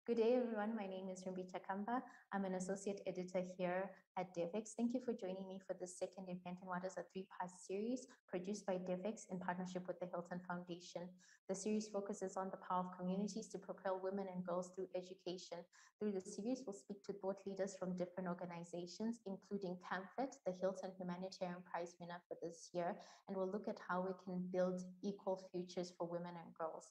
Good day, everyone. My name is Rumbita Kamba. I'm an associate editor here at Devex. Thank you for joining me for the second event in what is a three-part series produced by Devex in partnership with the Hilton Foundation. The series focuses on the power of communities to propel women and girls through education. Through the series, we'll speak to thought leaders from different organizations, including CAMFED, the Hilton Humanitarian Prize winner for this year, and we'll look at how we can build equal futures for women and girls.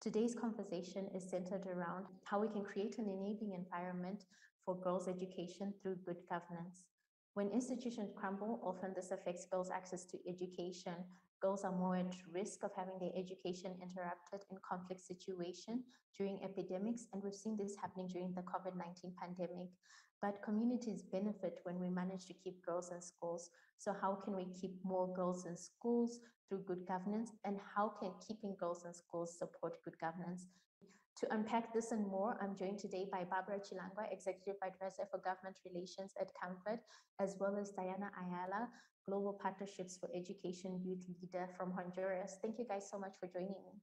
Today's conversation is centered around how we can create an enabling environment for girls' education through good governance. When institutions crumble, often this affects girls' access to education. Girls are more at risk of having their education interrupted in conflict situations during epidemics, and we've seen this happening during the COVID-19 pandemic. But communities benefit when we manage to keep girls in schools. So how can we keep more girls in schools through good governance, and how can keeping girls in schools support good governance? To unpack this and more, I'm joined today by Barbara Chilangwa, Executive Advisor for Government Relations at CAMFED, as well as Diana Ayala, Global Partnerships for Education Youth Leader from Honduras. Thank you guys so much for joining me.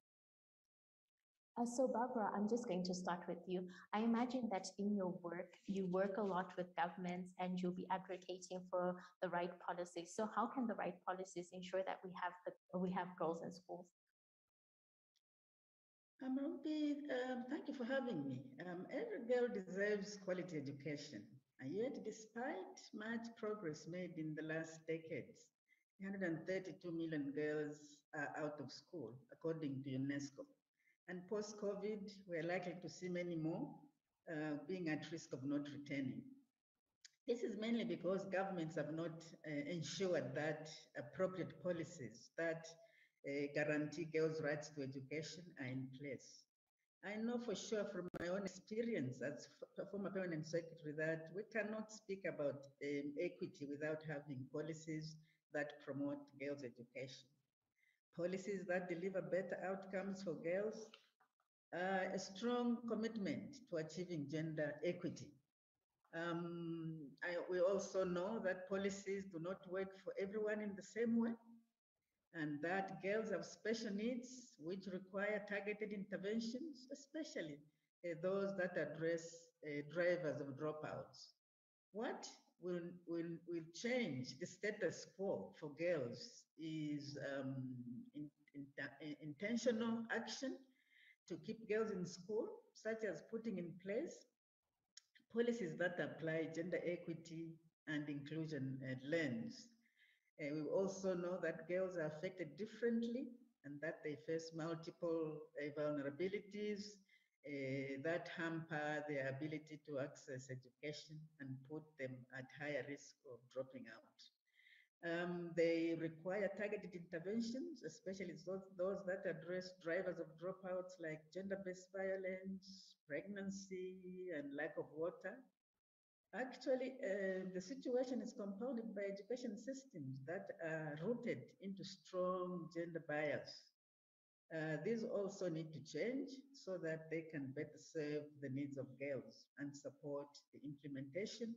So Barbara, I'm just going to start with you. I imagine that in your work, you work a lot with governments and you'll be advocating for the right policies. So how can the right policies ensure that we have girls in schools? Thank you for having me. Every girl deserves quality education, and yet despite much progress made in the last decades, 132 million girls are out of school, according to UNESCO. And post-COVID, we're likely to see many more being at risk of not returning. This is mainly because governments have not ensured that appropriate policies that guarantee girls' rights to education are in place. I know for sure from my own experience as former permanent secretary that we cannot speak about equity without having policies that promote girls' education. Policies that deliver better outcomes for girls, a strong commitment to achieving gender equity. We also know that policies do not work for everyone in the same way, and that girls have special needs which require targeted interventions, especially those that address drivers of dropouts. What will change the status quo for girls is intentional action to keep girls in school, such as putting in place policies that apply gender equity and inclusion lens. We also know that girls are affected differently and that they face multiple vulnerabilities that hamper their ability to access education and put them at higher risk of dropping out. They require targeted interventions, especially those that address drivers of dropouts like gender-based violence, pregnancy, and lack of water. Actually, the situation is compounded by education systems that are rooted into strong gender bias. These also need to change so that they can better serve the needs of girls and support the implementation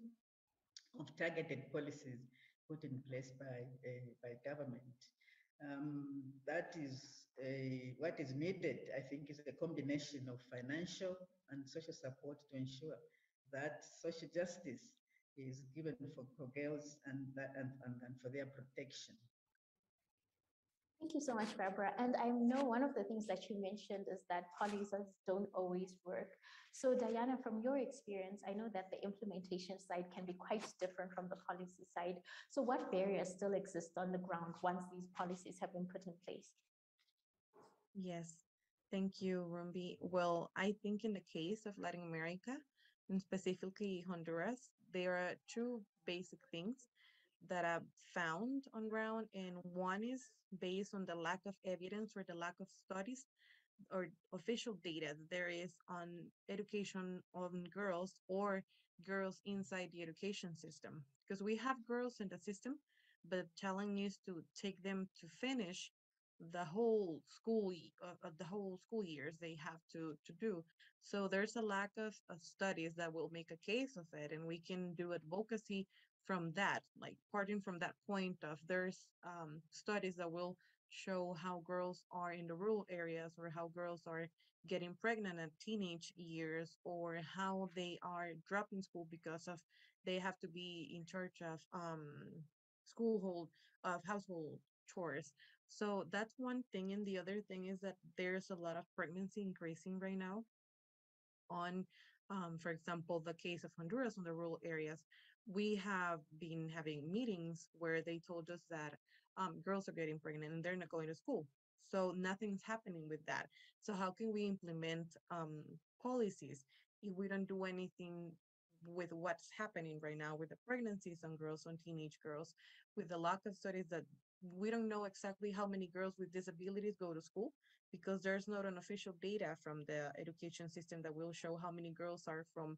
of targeted policies put in place by government. That is what is needed, I think, is a combination of financial and social support to ensure that social justice is given for girls and for their protection. Thank you so much, Barbara. And I know one of the things that you mentioned is that policies don't always work. So Diana, from your experience, I know that the implementation side can be quite different from the policy side. So what barriers still exist on the ground once these policies have been put in place? Yes, thank you, Rumbi. Well, I think in the case of Latin America, and specifically Honduras, there are two basic things that I've found on ground, and one is based on the lack of evidence or the lack of studies or official data that there is on education on girls or girls inside the education system. Because we have girls in the system, but telling is to take them to finish the whole the whole school years they have to do. So there's a lack of studies that will make a case of it, and we can do advocacy from that, like parting from that point of there's studies that will show how girls are in the rural areas or how girls are getting pregnant at teenage years or how they are dropping school because of they have to be in charge of schoolhold of household chores. So that's one thing. And the other thing is that there's a lot of pregnancy increasing right now on, for example, the case of Honduras in the rural areas. We have been having meetings where they told us that girls are getting pregnant and they're not going to school. So nothing's happening with that. So how can we implement policies if we don't do anything with what's happening right now with the pregnancies on girls, on teenage girls, with the lack of studies that we don't know exactly how many girls with disabilities go to school because there's not an official data from the education system that will show how many girls are from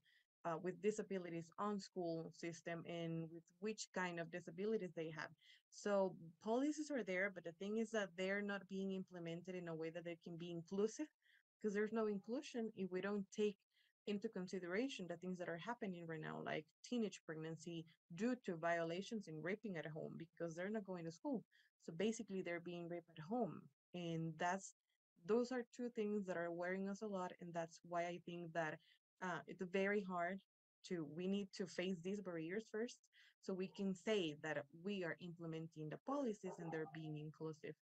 with disabilities on school system and with which kind of disabilities they have. So policies are there, but the thing is that they're not being implemented in a way that they can be inclusive because there's no inclusion if we don't take into consideration the things that are happening right now, like teenage pregnancy due to violations and raping at home because they're not going to school. So basically, they're being raped at home. And those are two things that are wearing us a lot. And that's why I think that it's very hard we need to face these barriers first so we can say that we are implementing the policies and they're being inclusive.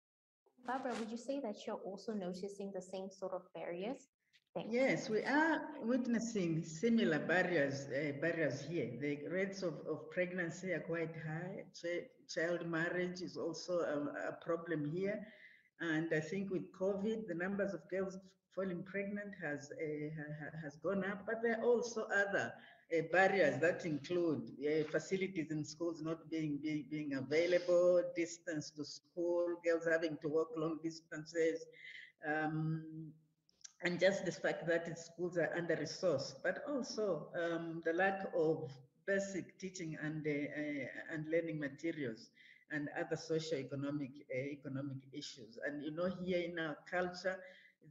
Barbara, would you say that you're also noticing the same sort of barriers? Thanks. Yes, we are witnessing similar barriers here. The rates of pregnancy are quite high. Child marriage is also a problem here. And I think with COVID, the numbers of girls falling pregnant has gone up. But there are also other barriers that include facilities in schools not being available, distance to school, girls having to walk long distances. Um, and just the fact that its schools are under resourced, but also the lack of basic teaching and learning materials and other socio-economic economic issues. And you know, here in our culture,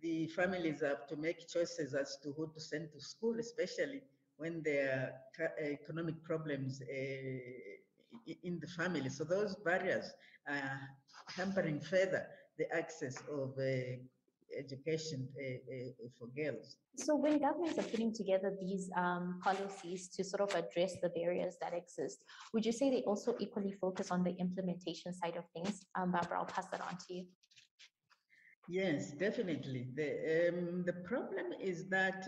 the families have to make choices as to who to send to school, especially when there are economic problems in the family. So those barriers are hampering further the access of education for girls. So when governments are putting together these policies to sort of address the barriers that exist, would you say they also equally focus on the implementation side of things? Barbara, I'll pass that on to you. Yes, definitely. The problem is that,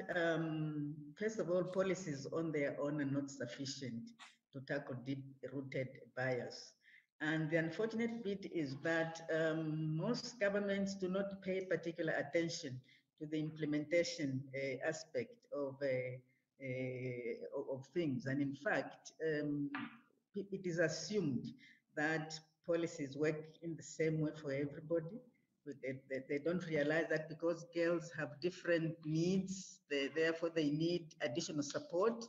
first of all, policies on their own are not sufficient to tackle deep-rooted bias. And the unfortunate bit is that most governments do not pay particular attention to the implementation aspect of things. And in fact, it is assumed that policies work in the same way for everybody. They don't realize that because girls have different needs, therefore they need additional support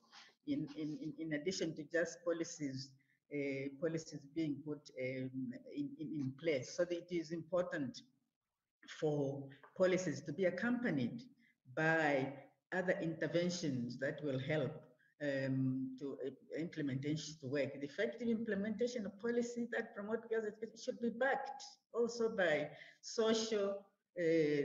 in addition to just policies being put in place. So that it is important for policies to be accompanied by other interventions that will help to implementation to work. The effective implementation of policy that promote girls' education should be backed also by social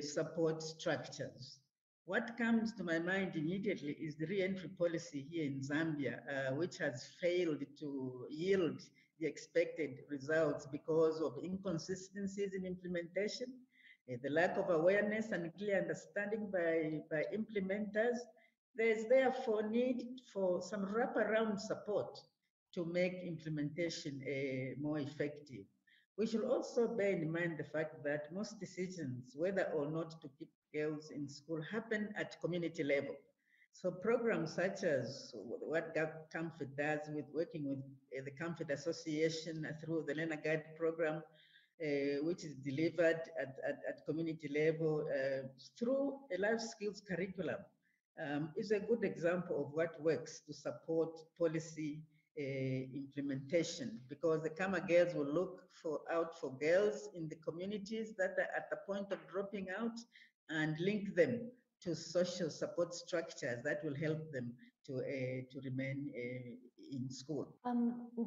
support structures. What comes to my mind immediately is the re-entry policy here in Zambia, which has failed to yield the expected results because of inconsistencies in implementation, the lack of awareness and clear understanding by implementers. There is therefore need for some wraparound support to make implementation more effective. We should also bear in mind the fact that most decisions, whether or not to keep girls in school, happen at community level. So programs such as what CAMFED does with working with the CAMFED Association through the Learner Guide program, which is delivered at community level through a life skills curriculum, is a good example of what works to support policy implementation, because the Kama girls will look out for girls in the communities that are at the point of dropping out and link them to social support structures that will help them to remain in school.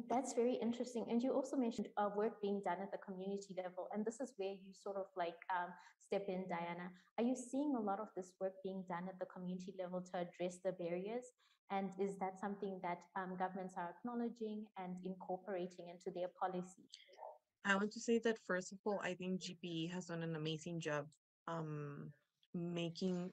That's very interesting. And you also mentioned work being done at the community level. And this is where you sort of like step in, Diana. Are you seeing a lot of this work being done at the community level to address the barriers? And is that something that governments are acknowledging and incorporating into their policy? I want to say that first of all, I think GPE has done an amazing job um, making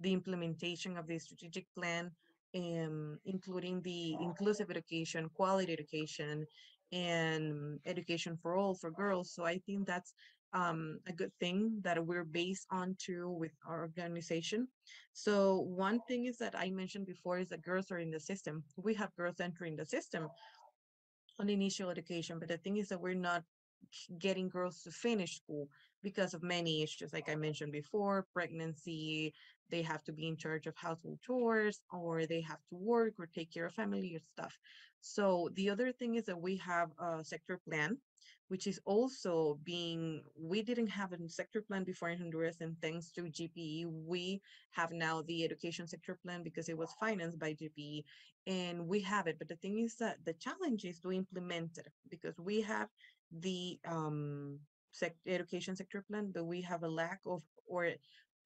the implementation of the strategic plan, including the inclusive education, quality education, and education for all for girls. So I think that's a good thing that we're based on too with our organization. So one thing is that I mentioned before is that girls are in the system. We have girls entering the system on initial education, but the thing is that we're not getting girls to finish school because of many issues, like I mentioned before, pregnancy, they have to be in charge of household chores, or they have to work or take care of family or stuff. So the other thing is that we have a sector plan, which is also being, we didn't have a sector plan before in Honduras, and thanks to GPE, we have now the education sector plan because it was financed by GPE, and we have it. But the thing is that the challenge is to implement it because we have the education sector plan, but we have a lack of, or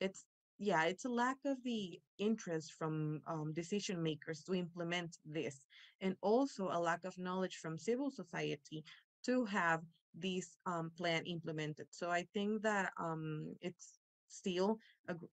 it's, yeah, it's a lack of the interest from decision makers to implement this, and also a lack of knowledge from civil society to have this plan implemented. So I think that it's still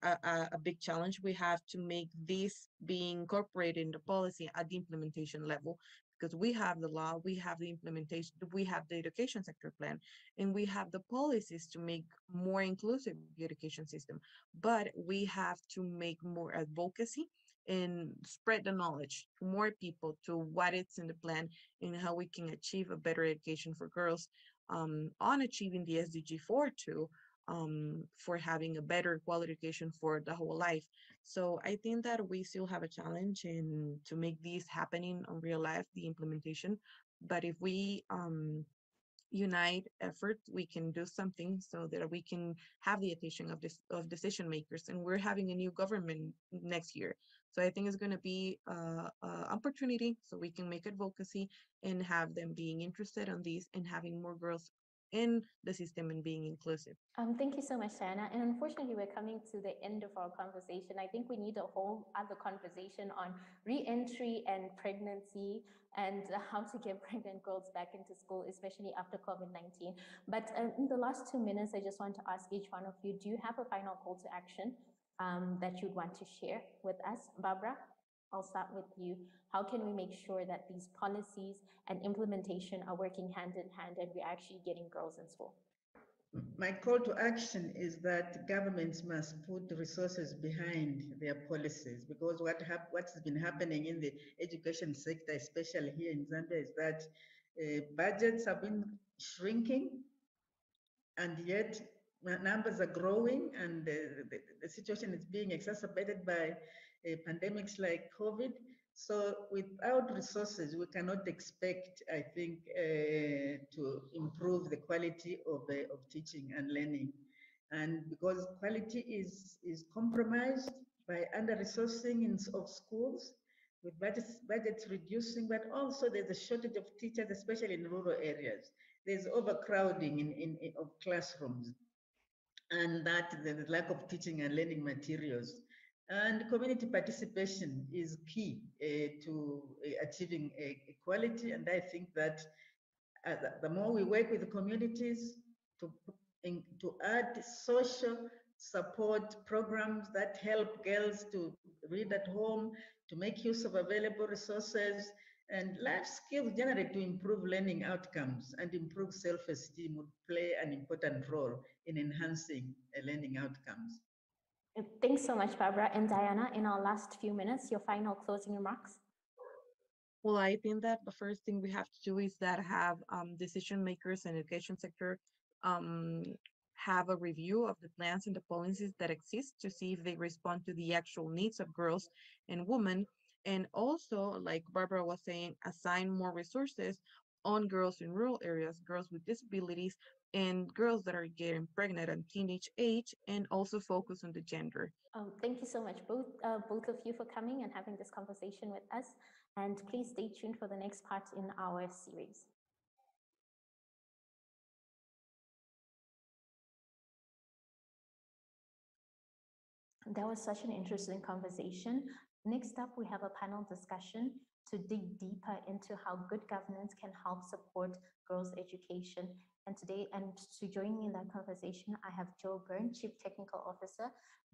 a big challenge. We have to make this be incorporated in the policy at the implementation level, because we have the law, we have the implementation, we have the education sector plan, and we have the policies to make more inclusive the education system. But we have to make more advocacy and spread the knowledge to more people to what it's in the plan and how we can achieve a better education for girls, on achieving the SDG 4 too, for having a better quality education for the whole life. So I think that we still have a challenge in to make this happening on real life, the implementation. But if we unite effort, we can do something so that we can have the attention of this of decision makers. And we're having a new government next year, so I think it's going to be a opportunity so we can make advocacy and have them being interested on these and having more girls in the system and being inclusive. Thank you so much, Diana. And unfortunately, we're coming to the end of our conversation. I think we need a whole other conversation on re-entry and pregnancy and how to get pregnant girls back into school, especially after COVID-19. But in the last 2 minutes, I just want to ask each one of you, do you have a final call to action that you'd want to share with us? Barbara, I'll start with you. How can we make sure that these policies and implementation are working hand in hand and we're actually getting girls in school? My call to action is that governments must put resources behind their policies, because what's been happening in the education sector, especially here in Zambia, is that budgets have been shrinking, and yet numbers are growing, and the situation is being exacerbated by pandemics like COVID. So without resources, we cannot expect, I think, to improve the quality of teaching and learning. And because quality is compromised by under-resourcing of schools, with budgets reducing, but also there's a shortage of teachers, especially in rural areas. There's overcrowding of classrooms, and that the lack of teaching and learning materials. And community participation is key to achieving equality. And I think that the more we work with the communities to, to add social support programs that help girls to read at home, to make use of available resources, and life skills generally to improve learning outcomes and improve self-esteem would play an important role in enhancing learning outcomes. Thanks so much, Barbara. And Diana, in our last few minutes, your final closing remarks? Well, I think that the first thing we have to do is that have decision makers and education sector um, have a review of the plans and the policies that exist to see if they respond to the actual needs of girls and women. And also, like Barbara was saying, assign more resources on girls in rural areas, girls with disabilities, and girls that are getting pregnant at teenage age, and also focus on the gender. Thank you so much, both of you, for coming and having this conversation with us. And please stay tuned for the next part in our series. That was such an interesting conversation. Next up, we have a panel discussion to dig deeper into how good governance can help support girls' education. And today, and to join me in that conversation, I have Joe Byrne, Chief Technical Officer,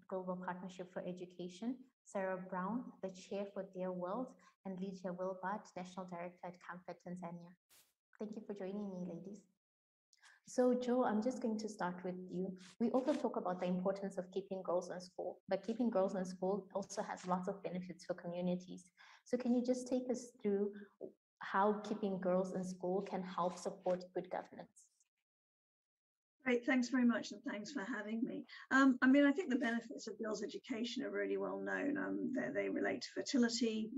Global Partnership for Education, Sarah Brown, the Chair for Dear World, and Lydia Wilbert, National Director at CAMFED Tanzania. Thank you for joining me, ladies. So, Joe, I'm just going to start with you. We often talk about the importance of keeping girls in school, but keeping girls in school also has lots of benefits for communities. So, can you just take us through how keeping girls in school can help support good governance? Great, thanks very much, and thanks for having me. I mean, I think the benefits of girls' education are really well known. They relate to fertility.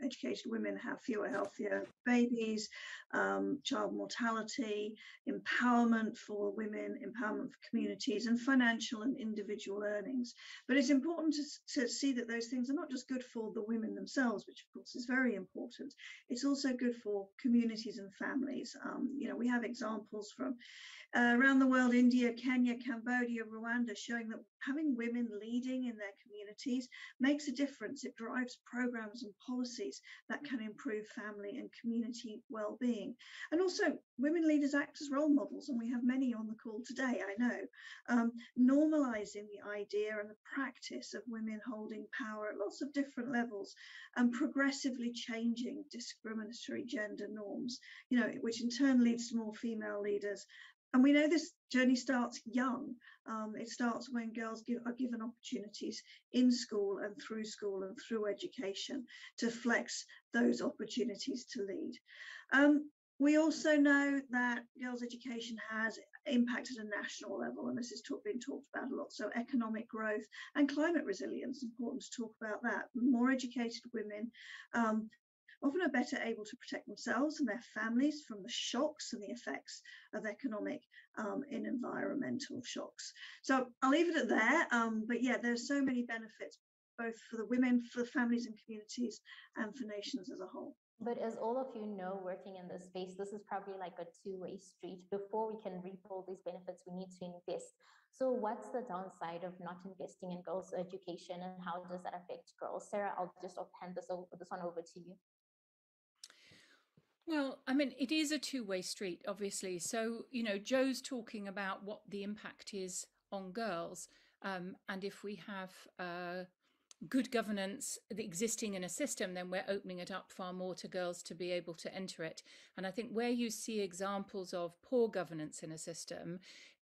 Educated women have fewer, healthier babies, child mortality, empowerment for women, empowerment for communities, and financial and individual earnings. But it's important to see that those things are not just good for the women themselves, which of course is very important. It's also good for communities and families. You know, we have examples from around the world, India, Kenya, Cambodia, Rwanda, showing that having women leading in their communities makes a difference. It drives programs and policies that can improve family and community well-being. And also, women leaders act as role models, and we have many on the call today, I know, normalizing the idea and the practice of women holding power at lots of different levels and progressively changing discriminatory gender norms, you know, which in turn leads to more female leaders. And we know this journey starts young. It starts when girls are given opportunities in school and through education to flex those opportunities to lead. We also know that girls' education has impact at a national level, and this has been talked about a lot. So economic growth and climate resilience, important to talk about that. More educated women often are better able to protect themselves and their families from the shocks and the effects of economic and environmental shocks. So I'll leave it at there. But yeah, there's so many benefits, both for the women, for the families and communities, and for nations as a whole. But as all of you know, working in this space, this is probably like a two-way street. Before we can reap all these benefits, we need to invest. So what's the downside of not investing in girls' education, and how does that affect girls? Sarah, I'll just hand this one over to you. Well, I mean, it is a two-way street, obviously. So, you know, Joe's talking about what the impact is on girls. And if we have good governance existing in a system, then we're opening it up far more to girls to be able to enter it. And I think where you see examples of poor governance in a system,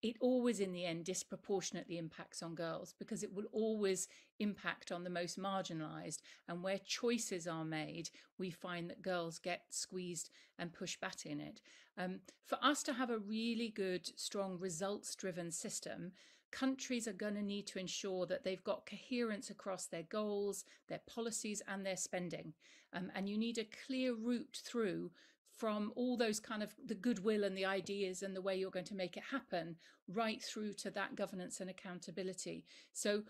it always in the end disproportionately impacts on girls, because it will always impact on the most marginalized, and where choices are made, we find that girls get squeezed and pushed back in it. For us to have a really good, strong, results-driven system, countries are going to need to ensure that they've got coherence across their goals, their policies, and their spending. And you need a clear route through from all those kind of the goodwill and the ideas and the way you're going to make it happen, right through to that governance and accountability. So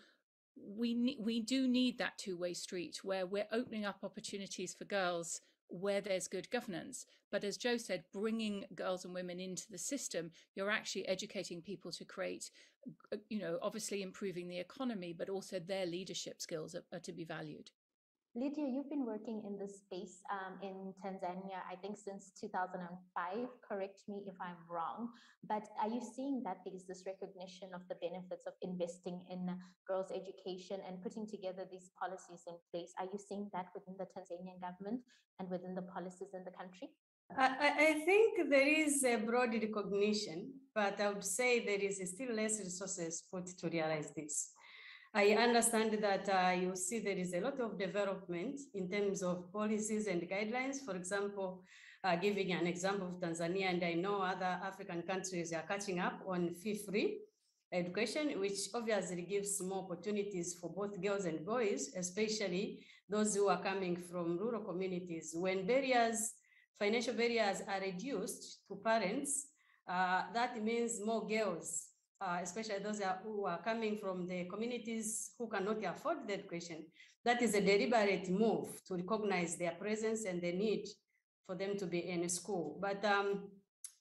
we do need that two-way street where we're opening up opportunities for girls where there's good governance. But as Joe said, bringing girls and women into the system, you're actually educating people to create, you know, obviously improving the economy, but also their leadership skills are to be valued. Lydia, you've been working in this space in Tanzania, I think since 2005, correct me if I'm wrong, but are you seeing that there's this recognition of the benefits of investing in girls' education and putting together these policies in place? Are you seeing that within the Tanzanian government and within the policies in the country? I think there is a broad recognition, but I would say there is still less resources put to realize this. I understand that you see there is a lot of development in terms of policies and guidelines. For example, giving an example of Tanzania, and I know other African countries are catching up on fee-free education, which obviously gives more opportunities for both girls and boys, especially those who are coming from rural communities. When financial barriers are reduced to parents, that means more girls especially those who are coming from the communities who cannot afford the education. That is a deliberate move to recognize their presence and the need for them to be in school. But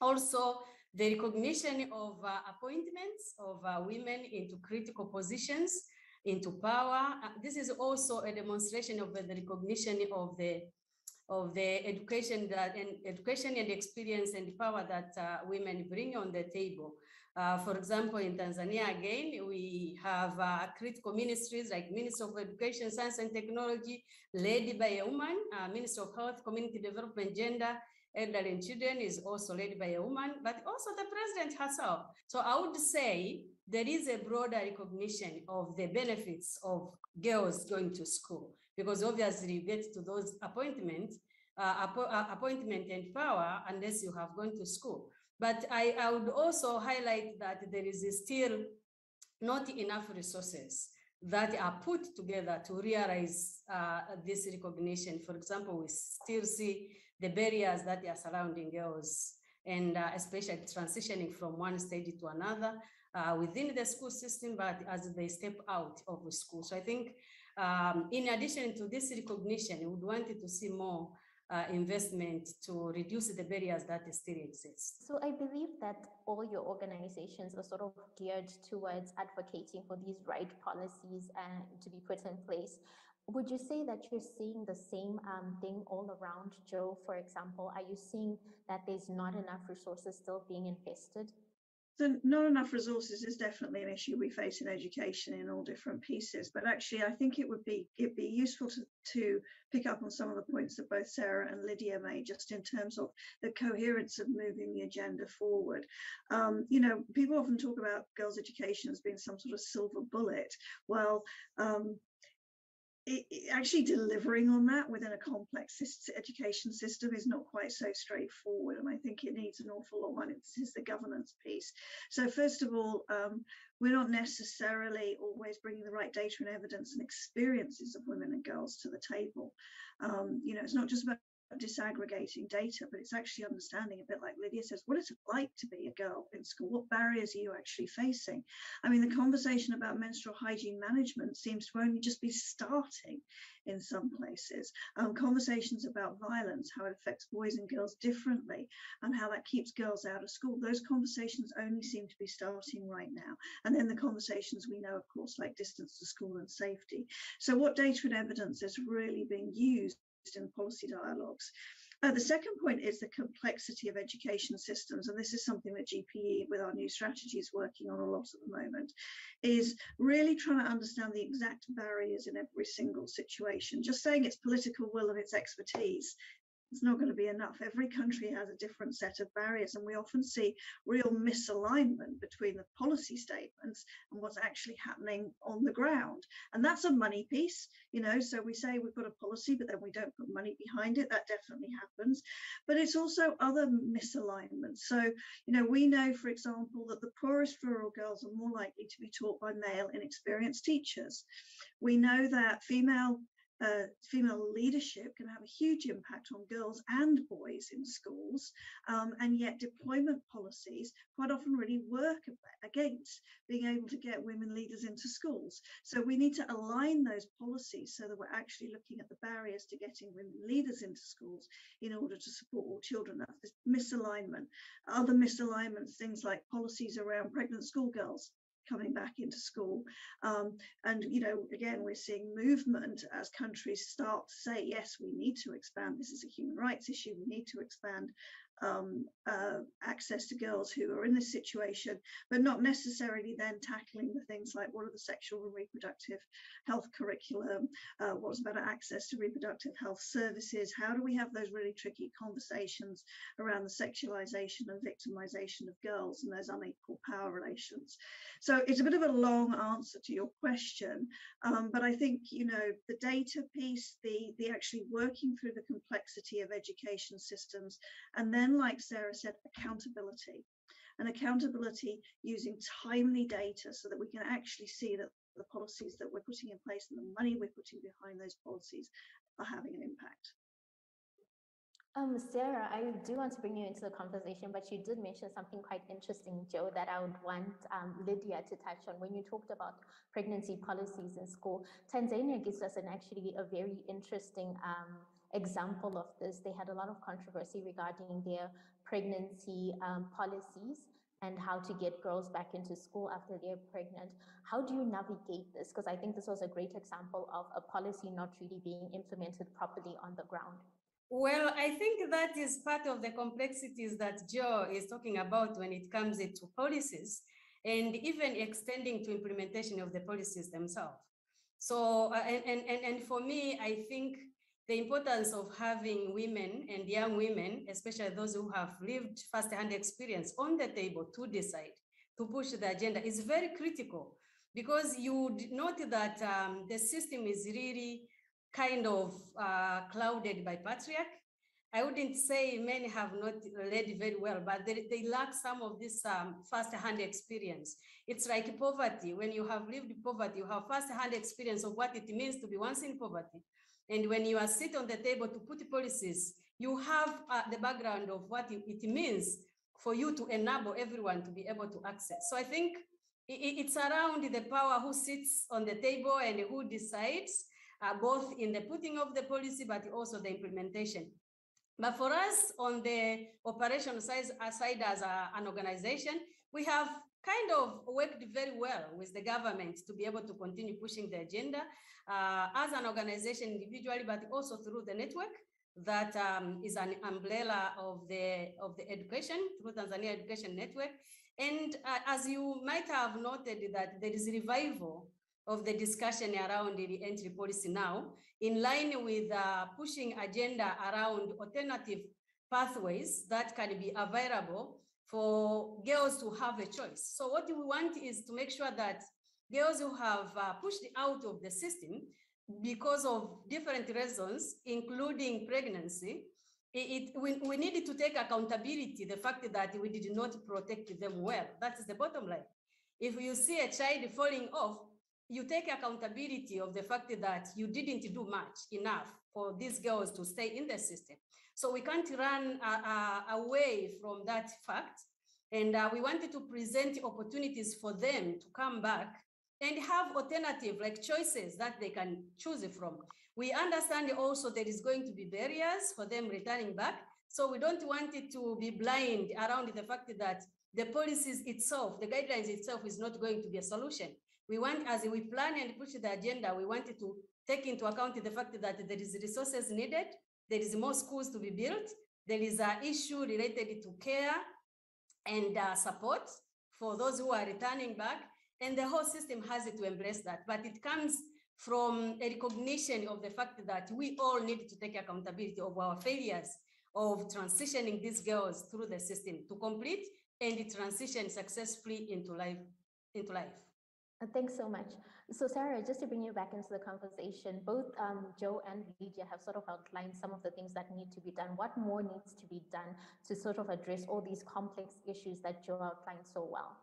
also the recognition of appointments of women into critical positions, into power. This is also a demonstration of the recognition of the education and experience and power that women bring on the table. For example, in Tanzania, again, we have critical ministries like Minister of Education, Science and Technology, led by a woman. Minister of Health, Community Development, Gender, Elderly and Children is also led by a woman, but also the president herself. So I would say there is a broader recognition of the benefits of girls going to school, because obviously you get to those appointment and power unless you have gone to school. But I would also highlight that there is still not enough resources that are put together to realize this recognition. For example, we still see the barriers that are surrounding girls, and especially transitioning from one stage to another within the school system, but as they step out of the school. So I think in addition to this recognition, we would want to see more investment to reduce the barriers that still exist. So I believe that all your organizations are sort of geared towards advocating for these right policies to be put in place. Would you say that you're seeing the same thing all around, Joe? For example, are you seeing that there's not enough resources still being invested? So not enough resources is definitely an issue we face in education in all different pieces. But actually, I think it'd be useful to pick up on some of the points that both Sarah and Lydia made, just in terms of the coherence of moving the agenda forward. You know, people often talk about girls' education as being some sort of silver bullet. Well, actually delivering on that within a complex education system is not quite so straightforward, and I think it needs an awful lot. And this is the governance piece. So first of all, we're not necessarily always bringing the right data and evidence and experiences of women and girls to the table. You know, it's not just about disaggregating data, but it's actually understanding, a bit like Lydia says, what is it like to be a girl in school? What barriers are you actually facing? I mean, the conversation about menstrual hygiene management seems to only just be starting in some places. Conversations about violence, how it affects boys and girls differently, and how that keeps girls out of school. Those conversations only seem to be starting right now. And then the conversations we know, of course, like distance to school and safety. So what data and evidence is really being used in policy dialogues? The second point is the complexity of education systems, and this is something that GPE with our new strategy is working on a lot at the moment, is really trying to understand the exact barriers in every single situation. Just saying it's political will and it's expertise, it's not going to be enough. Every country has a different set of barriers, and we often see real misalignment between the policy statements and what's actually happening on the ground. And that's a money piece, you know, so we say we've got a policy, but then we don't put money behind it. That definitely happens. But it's also other misalignments. So, you know, we know, for example, that the poorest rural girls are more likely to be taught by male inexperienced teachers. We know that female leadership can have a huge impact on girls and boys in schools, and yet deployment policies quite often really work against being able to get women leaders into schools. So we need to align those policies so that we're actually looking at the barriers to getting women leaders into schools in order to support all children. That's this misalignment. Other misalignments, things like policies around pregnant schoolgirls coming back into school. And, you know, again, we're seeing movement as countries start to say, yes, we need to expand. This is a human rights issue. We need to expand access to girls who are in this situation, but not necessarily then tackling the things like what are the sexual and reproductive health curriculum, what's better access to reproductive health services, how do we have those really tricky conversations around the sexualization and victimization of girls and those unequal power relations. So it's a bit of a long answer to your question, but I think, you know, the data piece, the actually working through the complexity of education systems, and then, like Sarah said, accountability. And accountability using timely data so that we can actually see that the policies that we're putting in place and the money we're putting behind those policies are having an impact. Sarah, I do want to bring you into the conversation, but you did mention something quite interesting, Joe, that I would want Lydia to touch on. When you talked about pregnancy policies in school, Tanzania gives us actually a very interesting example of this. They had a lot of controversy regarding their pregnancy policies and how to get girls back into school after they're pregnant. How do you navigate this? Because I think this was a great example of a policy not really being implemented properly on the ground. Well, I think that is part of the complexities that Joe is talking about when it comes to policies and even extending to implementation of the policies themselves. So, and for me, I think the importance of having women and young women, especially those who have lived first-hand experience on the table to decide, to push the agenda is very critical, because you note that the system is really kind of clouded by patriarchy. I wouldn't say men have not led very well, but they lack some of this first-hand experience. It's like poverty. When you have lived poverty, you have first-hand experience of what it means to be once in poverty. And when you are sit on the table to put policies, you have the background of what it means for you to enable everyone to be able to access. So I think it's around the power who sits on the table and who decides, both in the putting of the policy, but also the implementation. But for us on the operational side as an organization, we have kind of worked very well with the government to be able to continue pushing the agenda as an organization individually, but also through the network that is an umbrella of the education, through Tanzania Education Network. And as you might have noted, that there is a revival of the discussion around the entry policy now, in line with pushing agenda around alternative pathways that can be available for girls to have a choice. So what we want is to make sure that girls who have pushed out of the system because of different reasons, including pregnancy, we need to take accountability, the fact that we did not protect them well. That is the bottom line. If you see a child falling off, you take accountability of the fact that you didn't do much enough for these girls to stay in the system. So we can't run away from that fact. And we wanted to present opportunities for them to come back and have alternative, like choices that they can choose from. We understand also there is going to be barriers for them returning back. So we don't want it to be blind around the fact that the policies itself, the guidelines itself is not going to be a solution. We want, as we plan and push the agenda, we wanted to take into account the fact that there is resources needed, there is more schools to be built, there is an issue related to care and support for those who are returning back, and the whole system has to embrace that. But it comes from a recognition of the fact that we all need to take accountability of our failures of transitioning these girls through the system to complete and transition successfully into life. Thanks so much. So Sarah, just to bring you back into the conversation, both Joe and Lydia have sort of outlined some of the things that need to be done. What more needs to be done to sort of address all these complex issues that Joe outlined so well?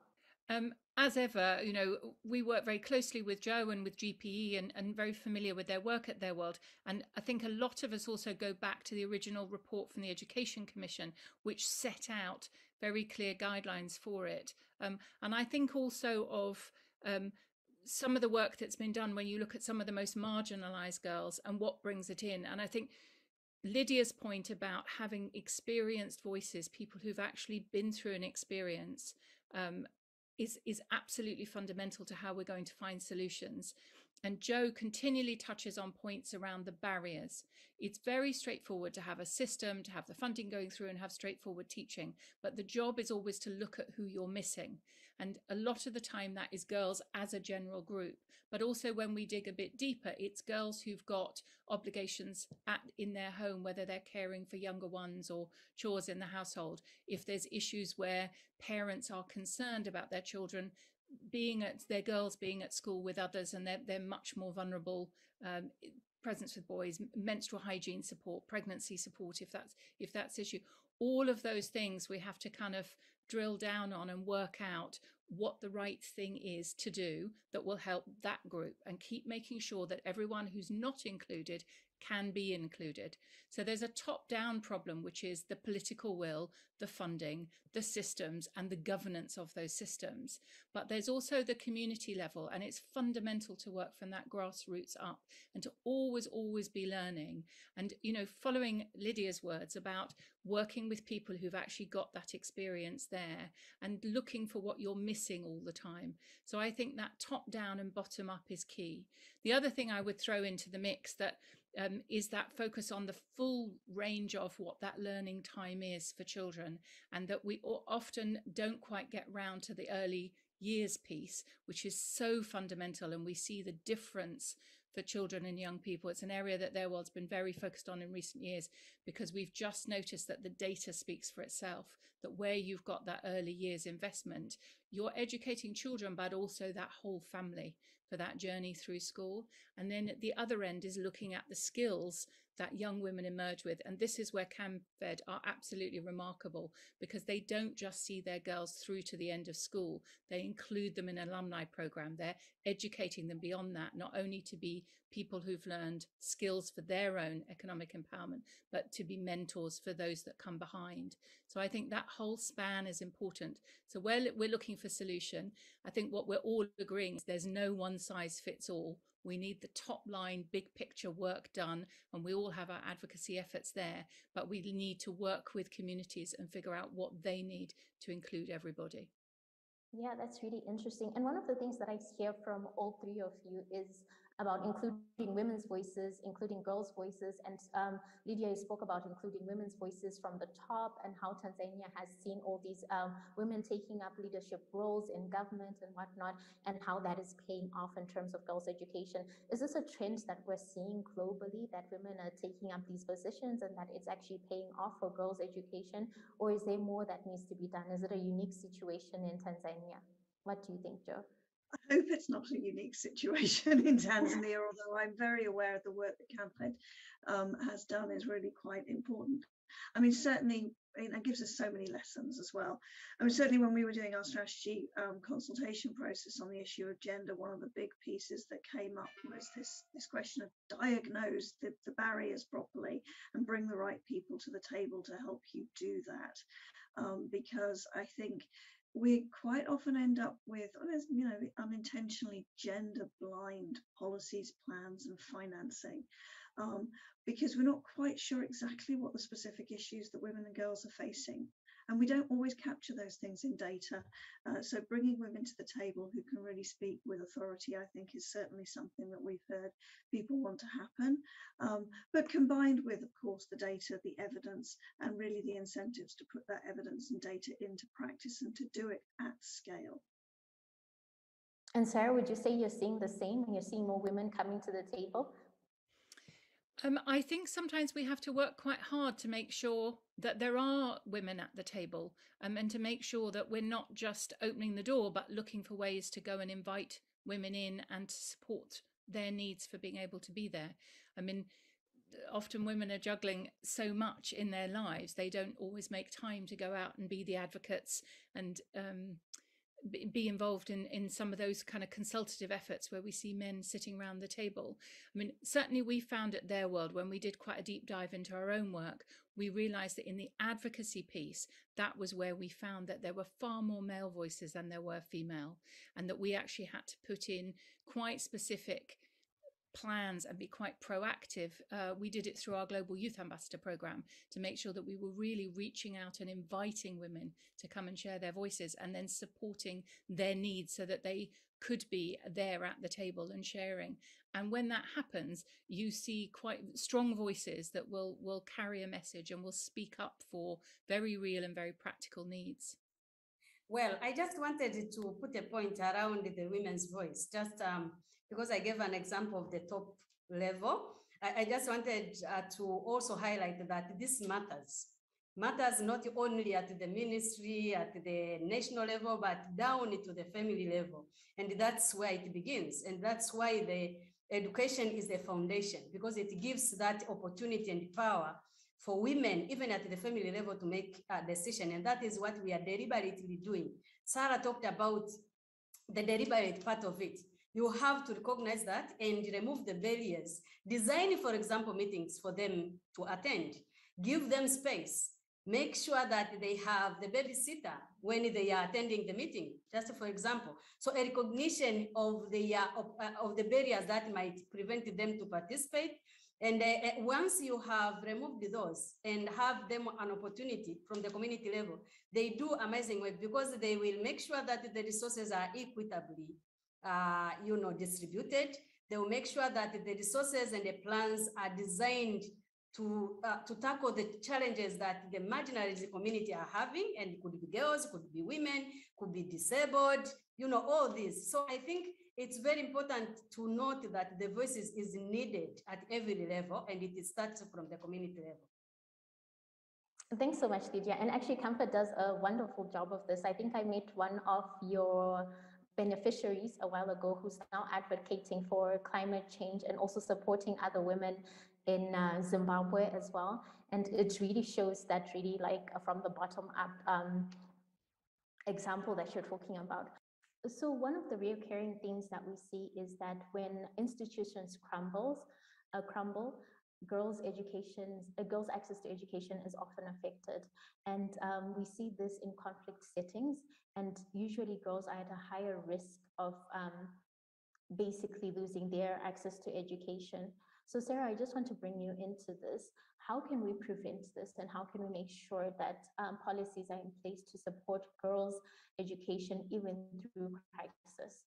As ever, you know, we work very closely with Joe and with GPE and very familiar with their work at Their World. And I think a lot of us also go back to the original report from the Education Commission, which set out very clear guidelines for it. And I think also of some of the work that's been done when you look at some of the most marginalized girls and what brings it in. And I think Lydia's point about having experienced voices, people who've actually been through an experience, is absolutely fundamental to how we're going to find solutions. And Joe continually touches on points around the barriers. It's very straightforward to have a system, to have the funding going through and have straightforward teaching. But the job is always to look at who you're missing. And a lot of the time that is girls as a general group. But also when we dig a bit deeper, it's girls who've got obligations in their home, whether they're caring for younger ones or chores in the household. If there's issues where parents are concerned about their children their girls being at school with others, and they're much more vulnerable, presence with boys, menstrual hygiene support, pregnancy support, if that's issue. All of those things we have to kind of drill down on and work out what the right thing is to do that will help that group, and keep making sure that everyone who's not included can be included. So there's a top-down problem, which is the political will, the funding, the systems, and the governance of those systems. But there's also the community level, and it's fundamental to work from that grassroots up and to always be learning. And, you know, following Lydia's words about working with people who've actually got that experience there and looking for what you're missing all the time. So I think that top down and bottom up is key. The other thing I would throw into the mix that is that focus on the full range of what that learning time is for children, and that we often don't quite get round to the early years piece, which is so fundamental, and we see the difference for children and young people. It's an area that their world's been very focused on in recent years, because we've just noticed that the data speaks for itself, that where you've got that early years investment, you're educating children, but also that whole family for that journey through school. And then at the other end is looking at the skills that young women emerge with. And this is where CAMFED are absolutely remarkable, because they don't just see their girls through to the end of school. They include them in an alumni program. They're educating them beyond that, not only to be people who've learned skills for their own economic empowerment, but to be mentors for those that come behind. So I think that whole span is important. So where we're looking for solution, I think what we're all agreeing is there's no one size fits all. We need the top line, big picture work done, and we all have our advocacy efforts there, but we need to work with communities and figure out what they need to include everybody. Yeah, that's really interesting. And one of the things that I hear from all three of you is about including women's voices, including girls' voices. And Lydia spoke about including women's voices from the top, and how Tanzania has seen all these women taking up leadership roles in government and whatnot, and how that is paying off in terms of girls' education. Is this a trend that we're seeing globally, that women are taking up these positions and that it's actually paying off for girls' education? Or is there more that needs to be done? Is it a unique situation in Tanzania? What do you think, Jo? I hope it's not a unique situation in Tanzania, although I'm very aware of the work that CAMFED has done is really quite important. I mean, certainly, it gives us so many lessons as well. I mean, certainly when we were doing our strategy consultation process on the issue of gender, one of the big pieces that came up was this question of diagnose the barriers properly and bring the right people to the table to help you do that. Because I think we quite often end up with, you know, unintentionally gender blind policies, plans and financing, because we're not quite sure exactly what the specific issues that women and girls are facing. And we don't always capture those things in data. So bringing women to the table who can really speak with authority, I think, is certainly something that we've heard people want to happen. But combined with, of course, the data, the evidence, and really the incentives to put that evidence and data into practice and to do it at scale. And Sarah, would you say you're seeing the same, and you're seeing more women coming to the table? I think sometimes we have to work quite hard to make sure that there are women at the table, and to make sure that we're not just opening the door, but looking for ways to go and invite women in and to support their needs for being able to be there. I mean, often women are juggling so much in their lives, they don't always make time to go out and be the advocates and be involved in some of those kind of consultative efforts where we see men sitting around the table. I mean, certainly we found at Their World, when we did quite a deep dive into our own work, we realized that in the advocacy piece, that was where we found that there were far more male voices than there were female, and that we actually had to put in quite specific plans and be quite proactive. We did it through our Global Youth Ambassador program to make sure that we were really reaching out and inviting women to come and share their voices, and then supporting their needs so that they could be there at the table and sharing. And when that happens, you see quite strong voices that will carry a message and will speak up for very real and very practical needs. Well, I just wanted to put a point around the women's voice, just because I gave an example of the top level. I just wanted to also highlight that this matters not only at the ministry, at the national level, but down to the family level. And that's where it begins. And that's why the education is the foundation, because it gives that opportunity and power for women, even at the family level, to make a decision. And that is what we are deliberately doing. Sarah talked about the deliberate part of it, you have to recognize that and remove the barriers. Design, for example, meetings for them to attend. Give them space. Make sure that they have the babysitter when they are attending the meeting, just for example. So a recognition of the barriers that might prevent them to participate. And once you have removed those and have them an opportunity from the community level, they do amazing work because they will make sure that the resources are equitably distributed. They will make sure that the resources and the plans are designed to tackle the challenges that the marginalized community are having, and it could be girls, could be women, could be disabled, all this. So I think it's very important to note that the voices is needed at every level, and it starts from the community level. Thanks so much, Lydia. And actually, CAMFED does a wonderful job of this. I think I met one of your beneficiaries a while ago who's now advocating for climate change and also supporting other women in Zimbabwe as well. And it really shows that really like from the bottom up example that you're talking about. So one of the recurring themes that we see is that when institutions crumble, girls' access to education is often affected. And we see this in conflict settings, and usually girls are at a higher risk of basically losing their access to education. So Sarah, I just want to bring you into this. How can we prevent this, and how can we make sure that policies are in place to support girls' education even through crisis?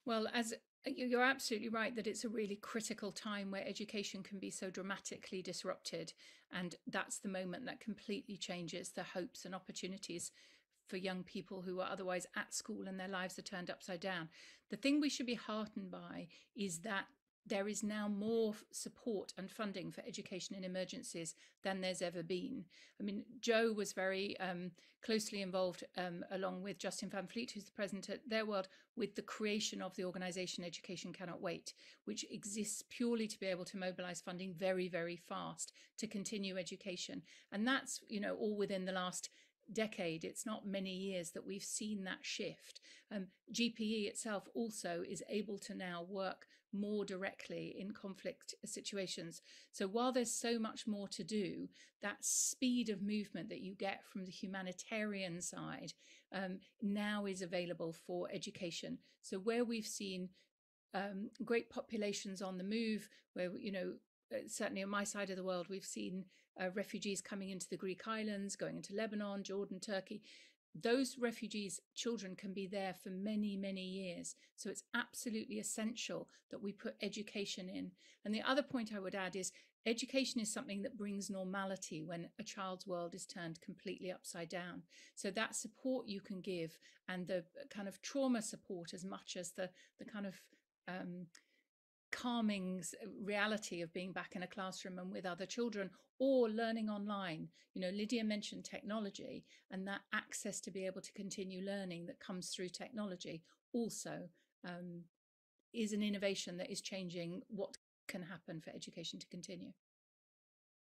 Well, as you're absolutely right that it's a really critical time where education can be so dramatically disrupted, and that's the moment that completely changes the hopes and opportunities for young people who are otherwise at school and their lives are turned upside down. The thing we should be heartened by is that there is now more support and funding for education in emergencies than there's ever been. I mean, Joe was very closely involved, along with Justin Van Fleet, who's the president at Their World, with the creation of the organisation Education Cannot Wait, which exists purely to be able to mobilise funding very, very fast to continue education. And that's, all within the last decade. It's not many years that we've seen that shift. GPE itself also is able to now work more directly in conflict situations. So while there's so much more to do, that speed of movement that you get from the humanitarian side now is available for education. So where we've seen great populations on the move, where, certainly on my side of the world, we've seen refugees coming into the Greek islands, going into Lebanon, Jordan, Turkey. Those refugees' children can be there for many, many years. So it's absolutely essential that we put education in. And the other point I would add is education is something that brings normality when a child's world is turned completely upside down. So that support you can give, and the kind of trauma support as much as the kind of calming reality of being back in a classroom and with other children, or learning online. Lydia mentioned technology, and that access to be able to continue learning that comes through technology also is an innovation that is changing what can happen for education to continue.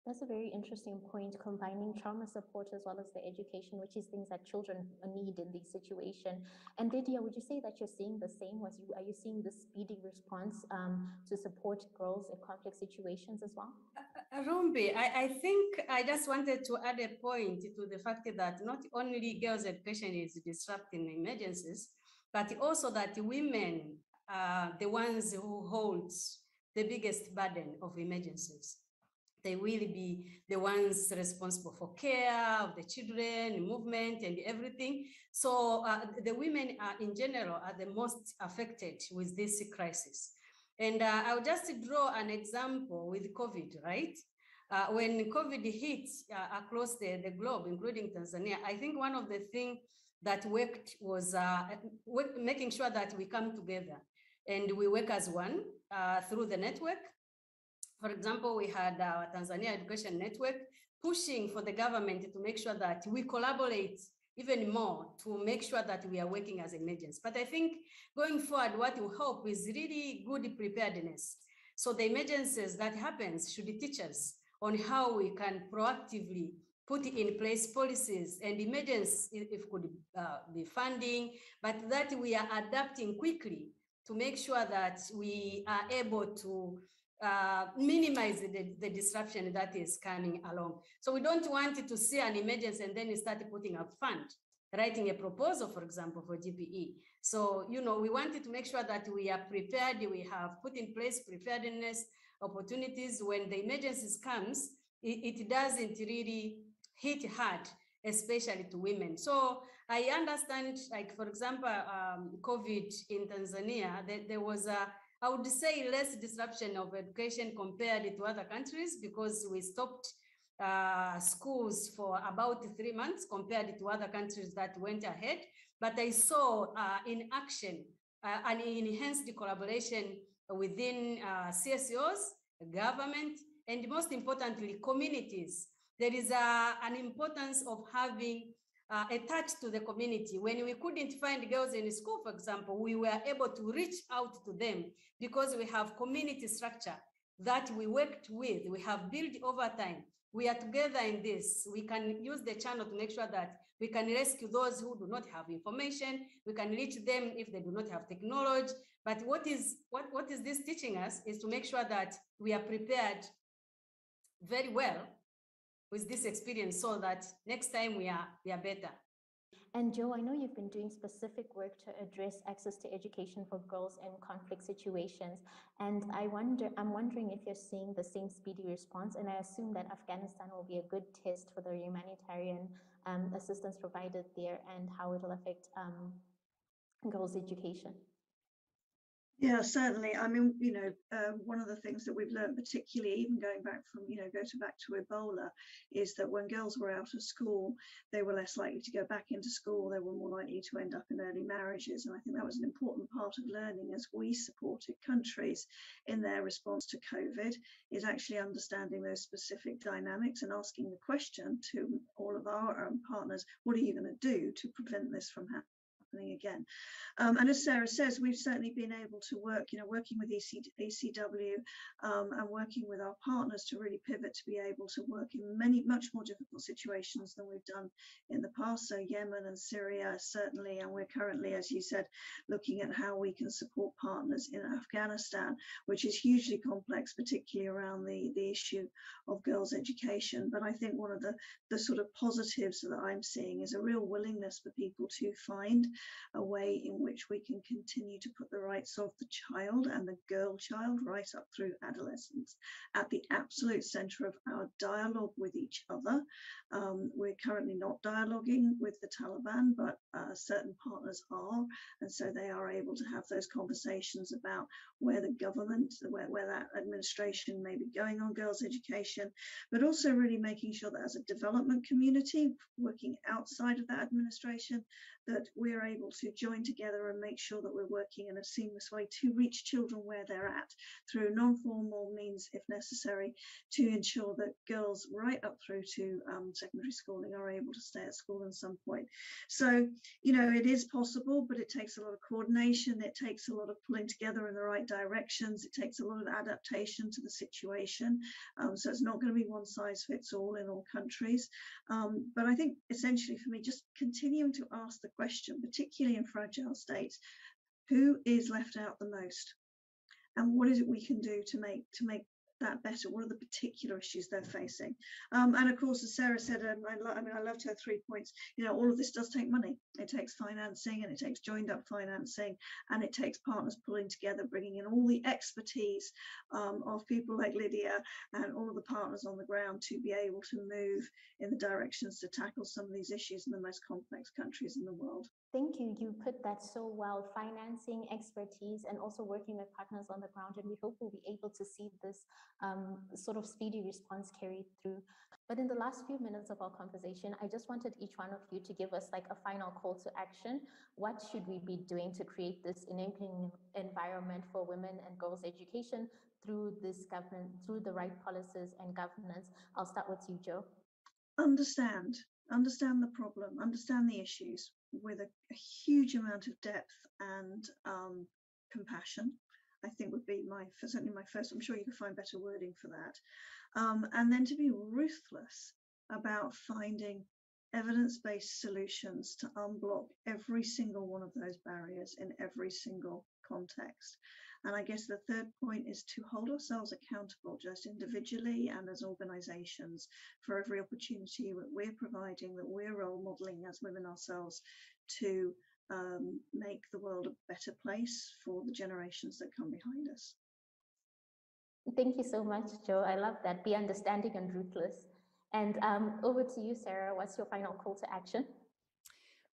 That's a very interesting point, combining trauma support as well as the education, which is things that children need in this situation. And Lydia, would you say that you're seeing the same? Are you seeing the speedy response to support girls in conflict situations as well? Rumbi, I think I just wanted to add a point to the fact that not only girls' education is disrupting emergencies, but also that women are the ones who hold the biggest burden of emergencies. They will be the ones responsible for care of the children, movement, and everything. So the women in general are the most affected with this crisis. And I'll just draw an example with COVID, right? When COVID hit across the globe, including Tanzania, I think one of the things that worked was making sure that we come together and we work as one through the network. For example, we had our Tanzania Education Network pushing for the government to make sure that we collaborate even more to make sure that we are working as an agency. But I think going forward, what will help is really good preparedness. So the emergencies that happens should teach us on how we can proactively put in place policies and emergencies, if could be funding, but that we are adapting quickly to make sure that we are able to minimize the disruption that is coming along. So we don't want to see an emergency and then start putting a fund, writing a proposal, for example, for GPE. So, you know, we wanted to make sure that we are prepared, we have put in place preparedness opportunities when the emergencies comes, it doesn't really hit hard, especially to women. So I understand, like, for example, COVID in Tanzania, there was I would say less disruption of education compared to other countries because we stopped schools for about 3 months compared to other countries that went ahead. But I saw in action an enhanced collaboration within CSOs, government, and most importantly, communities. There is an importance of having a touch to the community. When we couldn't find girls in school, for example, we were able to reach out to them because we have community structure that we worked with, we have built over time. We are together in this. We can use the channel to make sure that we can rescue those who do not have information. We can reach them if they do not have technology. But what is this teaching us is to make sure that we are prepared very well with this experience so that next time we are better. And Joe, I know you've been doing specific work to address access to education for girls in conflict situations. And I'm wondering if you're seeing the same speedy response. And I assume that Afghanistan will be a good test for the humanitarian assistance provided there and how it will affect girls' education. Yeah, certainly. I mean, you know, one of the things that we've learned, particularly even going back from, you know, back to Ebola, is that when girls were out of school, they were less likely to go back into school. They were more likely to end up in early marriages. And I think that was an important part of learning as we supported countries in their response to COVID, is actually understanding those specific dynamics and asking the question to all of our partners, what are you going to do to prevent this from happening again? And as Sarah says, we've certainly been able to work, you know, working with ECW and working with our partners to really pivot to be able to work in much more difficult situations than we've done in the past. So Yemen and Syria, certainly, and we're currently, as you said, looking at how we can support partners in Afghanistan, which is hugely complex, particularly around the issue of girls' education. But I think one of the sort of positives that I'm seeing is a real willingness for people to find a way in which we can continue to put the rights of the child and the girl child right up through adolescence at the absolute center of our dialogue with each other. We're currently not dialoguing with the Taliban, but certain partners are, and so they are able to have those conversations about where the government, where that administration may be going on girls' education, but also really making sure that as a development community working outside of that administration, that we're able to join together and make sure that we're working in a seamless way to reach children where they're at through non-formal means if necessary, to ensure that girls right up through to secondary schooling are able to stay at school at some point. So, you know, it is possible, but it takes a lot of coordination. It takes a lot of pulling together in the right directions. It takes a lot of adaptation to the situation. So it's not going to be one size fits all in all countries. But I think essentially for me, just continuing to ask the question, particularly in fragile states, who is left out the most, and what is it we can do to make that better? What are the particular issues they're facing? And of course, as Sarah said, I loved her 3 points. You know, all of this does take money. It takes financing, and it takes joined up financing, and it takes partners pulling together, bringing in all the expertise of people like Lydia and all of the partners on the ground to be able to move in the directions to tackle some of these issues in the most complex countries in the world. Thank you. You put that so well, financing, expertise, and also working with partners on the ground. And we hope we'll be able to see this sort of speedy response carried through. But in the last few minutes of our conversation, I just wanted each one of you to give us like a final call to action. What should we be doing to create this enabling environment for women and girls' education through this government, through the right policies and governance? I'll start with you, Joe. Understand the problem, understand the issues with a huge amount of depth and compassion, I think would be certainly my first. I'm sure you can find better wording for that. And then to be ruthless about finding evidence-based solutions to unblock every single one of those barriers in every single context. And I guess the third point is to hold ourselves accountable, just individually and as organizations, for every opportunity that we're providing, that we're role modeling as women ourselves, to make the world a better place for the generations that come behind us. Thank you so much, Jo. I love that. Be understanding and ruthless. And over to you, Sarah. What's your final call to action?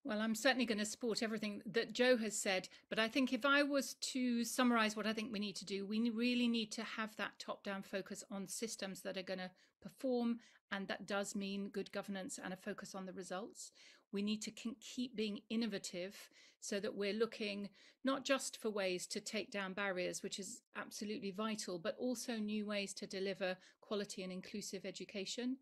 Well, I'm certainly going to support everything that Jo has said, but I think if I was to summarize what I think we need to do, we really need to have that top-down focus on systems that are going to perform, and that does mean good governance and a focus on the results. We need to keep being innovative so that we're looking not just for ways to take down barriers, which is absolutely vital, but also new ways to deliver quality and inclusive education.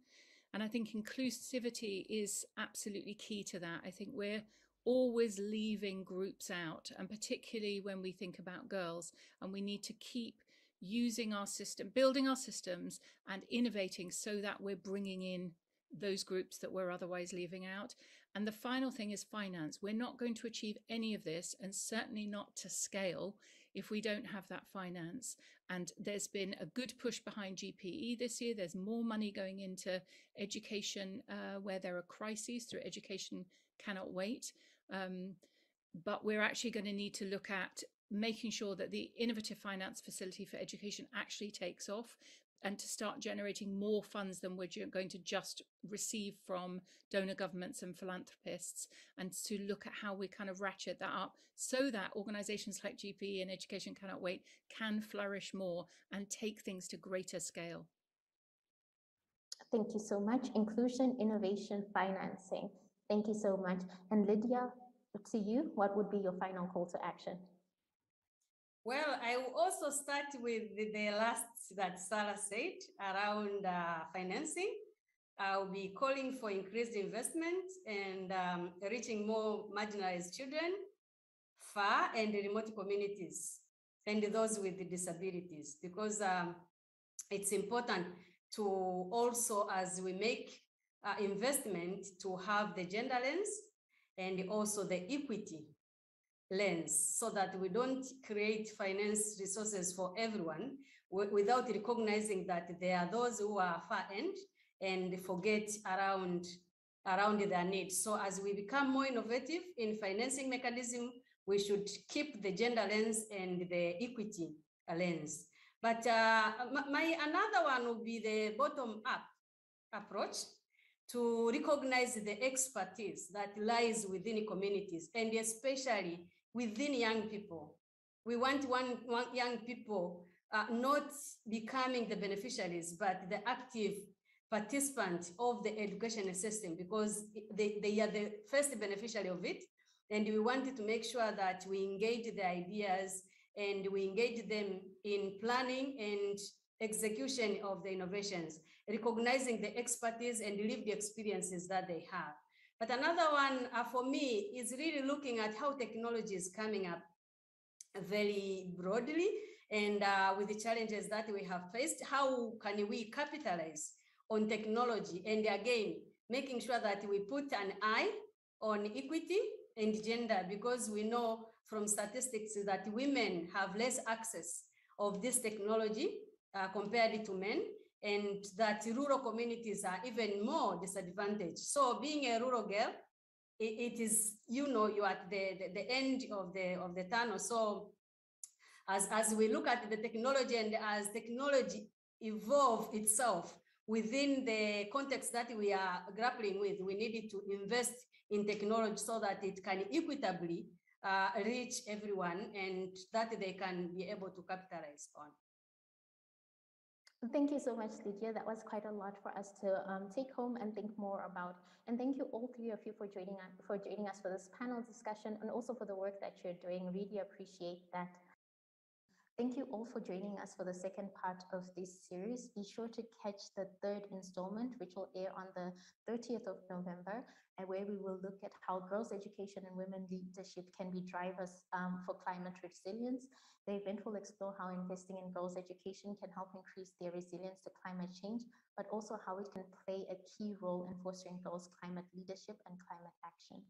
And I think inclusivity is absolutely key to that. I think we're always leaving groups out, and particularly when we think about girls, and we need to keep using our system, building our systems and innovating so that we're bringing in those groups that we're otherwise leaving out. And the final thing is finance. We're not going to achieve any of this, and certainly not to scale, if we don't have that finance. And there's been a good push behind GPE this year. There's more money going into education where there are crises through Education Cannot Wait. But we're actually going to need to look at making sure that the innovative finance facility for education actually takes off, and to start generating more funds than we're going to just receive from donor governments and philanthropists, and to look at how we kind of ratchet that up so that organizations like GPE and Education Cannot Wait can flourish more and take things to greater scale. Thank you so much. Inclusion, innovation, financing. Thank you so much. And Lydia, to you, what would be your final call to action? Well, I will also start with the last that Sarah said around financing. I'll be calling for increased investment and reaching more marginalized children, far and remote communities, and those with disabilities, because it's important to also, as we make investment, to have the gender lens and also the equity lens, so that we don't create finance resources for everyone without recognizing that there are those who are far end and forget around their needs. So as we become more innovative in financing mechanism, we should keep the gender lens and the equity lens. But another one will be the bottom-up approach, to recognize the expertise that lies within communities, and especially within young people. We want young people not becoming the beneficiaries, but the active participant of the education system, because they are the first beneficiary of it. And we wanted to make sure that we engage the ideas and we engage them in planning and execution of the innovations, recognizing the expertise and lived experiences that they have. But another one for me is really looking at how technology is coming up very broadly, and with the challenges that we have faced, how can we capitalize on technology? And again, making sure that we put an eye on equity and gender, because we know from statistics that women have less access of this technology compared to men, and that rural communities are even more disadvantaged. So being a rural girl, it is, you are at the end of the tunnel. So as we look at the technology, and as technology evolve itself within the context that we are grappling with, we needed to invest in technology so that it can equitably reach everyone, and that they can be able to capitalize on. Thank you so much, Lydia. That was quite a lot for us to take home and think more about. And thank you, all three of you, for joining us for this panel discussion, and also for the work that you're doing. Really appreciate that. Thank you all for joining us for the second part of this series. Be sure to catch the third installment, which will air on the 30th of November, and where we will look at how girls' education and women leadership can be drivers for climate resilience. The event will explore how investing in girls' education can help increase their resilience to climate change, but also how it can play a key role in fostering girls' climate leadership and climate action.